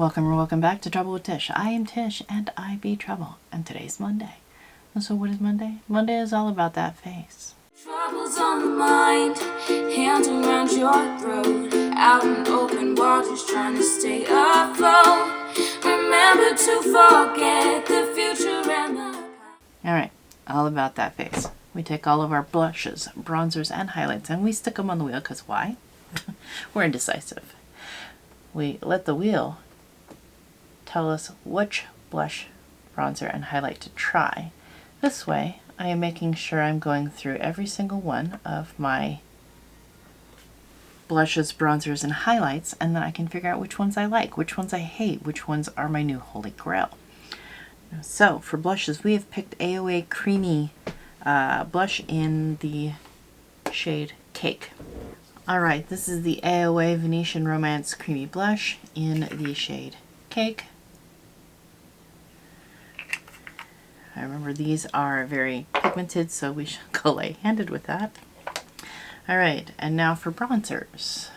Welcome or welcome back to Trouble with Tish. I am Tish and I be Trouble, and today's Monday. And so what is Monday? Monday is all about that face. Troubles on the mind, hands around your throat, out in open waters trying to stay afloat. Remember to forget the future and the... Alright, all about that face. We take all of our blushes, bronzers, and highlights and we stick them on the wheel because why? We're indecisive. We let the wheel tell us which blush, bronzer, and highlight to try. This way, I am making sure I'm going through every single one of my blushes, bronzers, and highlights, and then I can figure out which ones I like, which ones I hate, which ones are my new holy grail. So, for blushes, we have picked Aoa Creamy blush in the shade Cake. Alright, this is the Aoa Venetian Romance Creamy Blush in the shade Cake. I remember these are very pigmented, so we should go light-handed with that. Alright, and now for bronzers.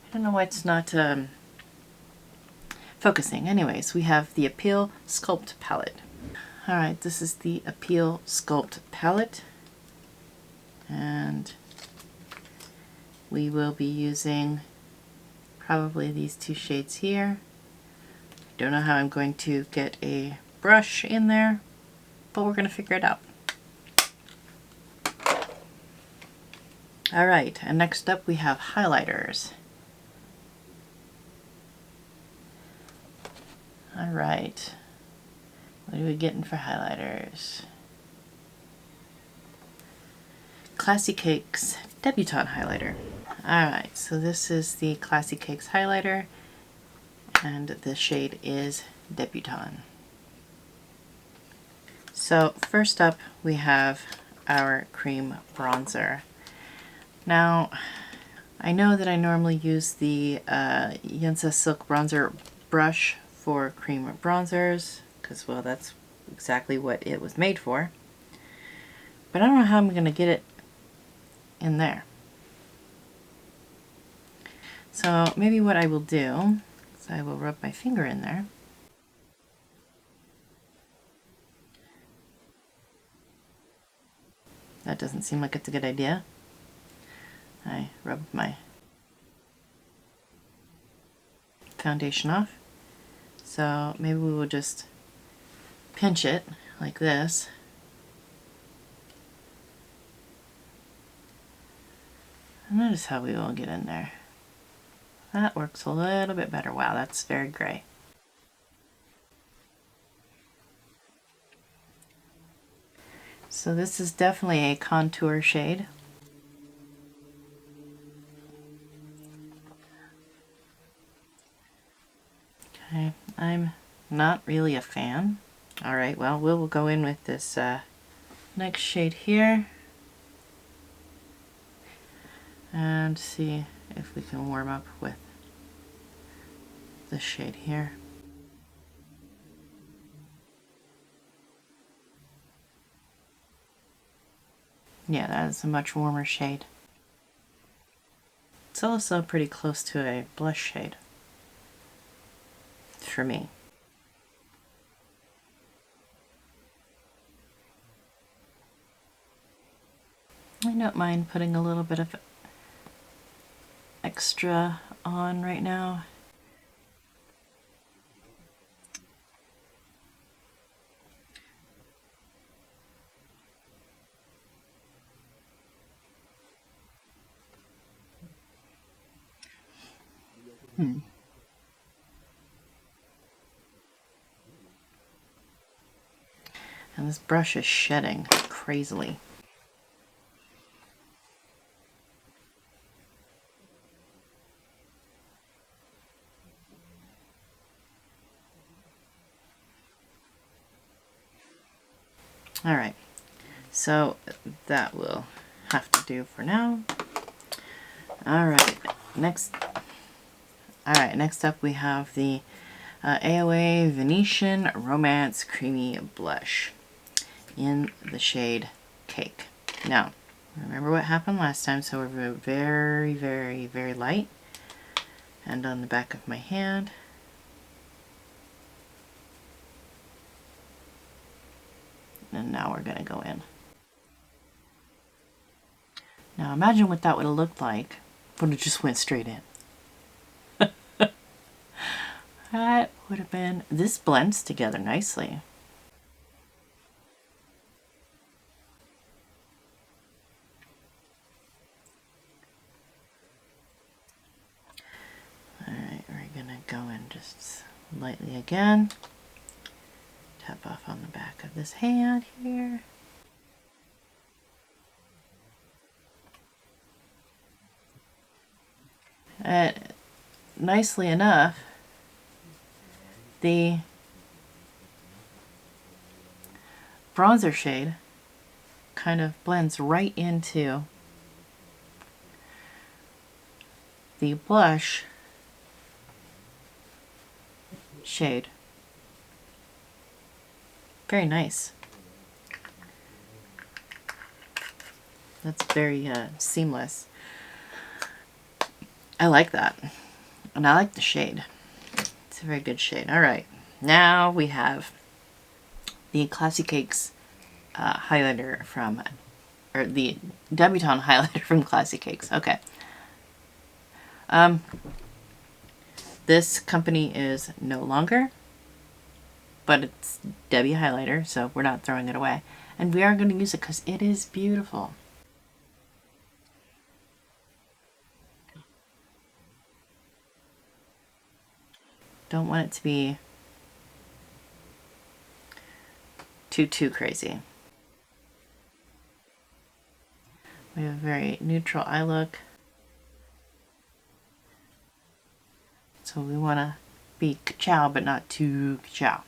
I don't know why it's not focusing. Anyways, we have the Appeal Sculpt palette. Alright, this is the Appeal Sculpt palette. And we will be using probably these two shades here. Don't know how I'm going to get a brush in there, but we're going to figure it out. Alright, and next up we have highlighters. Alright, what are we getting for highlighters? Classy Cakes Debutawn highlighter. Alright, so this is the Classy Cakes highlighter, and the shade is Debutawn. So first up we have our cream bronzer. Now, I know that I normally use the Yensa Silk Bronzer brush for cream bronzers, because, well, that's exactly what it was made for. But I don't know how I'm going to get it in there. So maybe what I will do is I will rub my finger in there. That doesn't seem like it's a good idea. I rub my foundation off. So maybe we will just pinch it like this. And that is how we will get in there. That works a little bit better. Wow, that's very gray. So this is definitely a contour shade. Okay, I'm not really a fan. Alright, well, we'll go in with this next shade here and see if we can warm up with this shade here. Yeah, that is a much warmer shade. It's also pretty close to a blush shade for me. I don't mind putting a little bit of extra on right now. And this brush is shedding crazily. Alright, so that will have to do for now. Alright, next up we have the Aoa Venetian Romance Creamy Blush in the shade Cake. Now, remember what happened last time, so we're very, very, very light. And on the back of my hand. And now we're going to go in. Now imagine what that would have looked like when it just went straight in. That would have been, this blends together nicely. Alright, we're going to go in just lightly again. Tap off on the back of this hand here. Nicely enough, the bronzer shade kind of blends right into the blush shade. Very nice. That's very seamless. I like that. And I like the shade. It's a very good shade. Alright, now we have the CxC highlighter from, or the Debutawn highlighter from CxC. Okay. This company is no longer, but it's Debbie highlighter, so we're not throwing it away. And we are going to use it because it is beautiful. Don't want it to be too crazy. We have a very neutral eye look. So we want to be ka-chow, but not too ka-chow.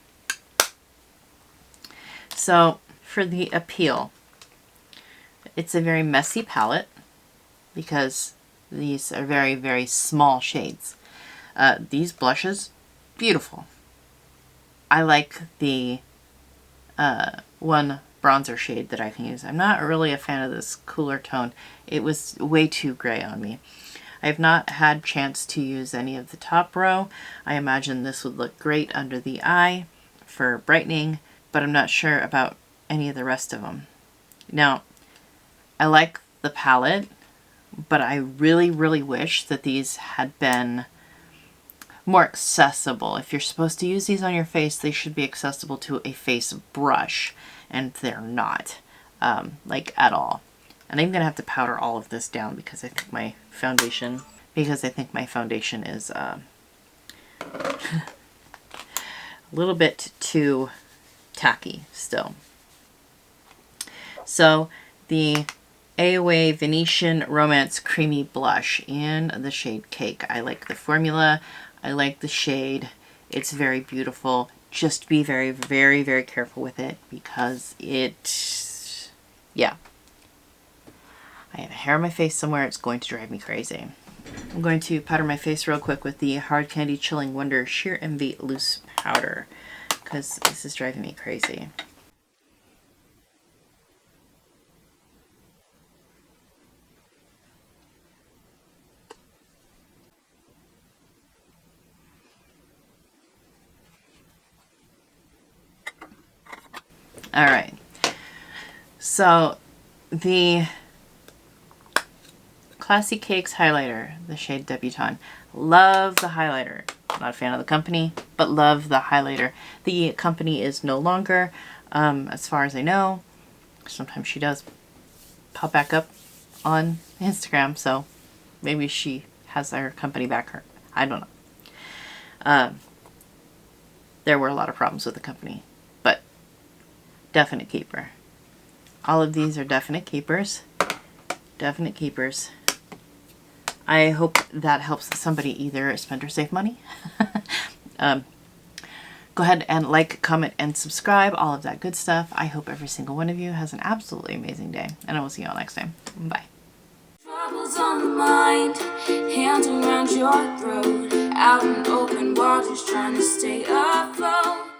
So for the appeal, it's a very messy palette because these are very, very small shades. These blushes, beautiful. I like the one bronzer shade that I can use. I'm not really a fan of this cooler tone. It was way too gray on me. I have not had chance to use any of the top row. I imagine this would look great under the eye for brightening, but I'm not sure about any of the rest of them. Now, I like the palette, but I really, really wish that these had been more accessible. If you're supposed to use these on your face, they should be accessible to a face brush, and they're not, like at all. And I'm gonna have to powder all of this down because I think my foundation, is a little bit too tacky still. So the Aoa Venetian Romance Creamy Blush in the shade Cake. I like the formula. I like the shade. It's very beautiful. Just be very, very, very careful with it because yeah. I have a hair on my face somewhere. It's going to drive me crazy. I'm going to powder my face real quick with the Hard Candy Chilling Wonder Sheer Envy Loose Powder because this is driving me crazy. All right, so the CxC highlighter, the shade Debutawn. Love the highlighter. Not a fan of the company, but love the highlighter. The company is no longer, as far as I know. Sometimes she does pop back up on Instagram, so maybe she has her company back. I don't know. There were a lot of problems with the company, but definite keeper. All of these are definite keepers. Definite keepers. I hope that helps somebody either spend or save money. Go ahead and like, comment, and subscribe. All of that good stuff. I hope every single one of you has an absolutely amazing day. And I will see you all next time. Bye. Troubles on the mind, hands around your throat, out in open waters trying to stay afloat.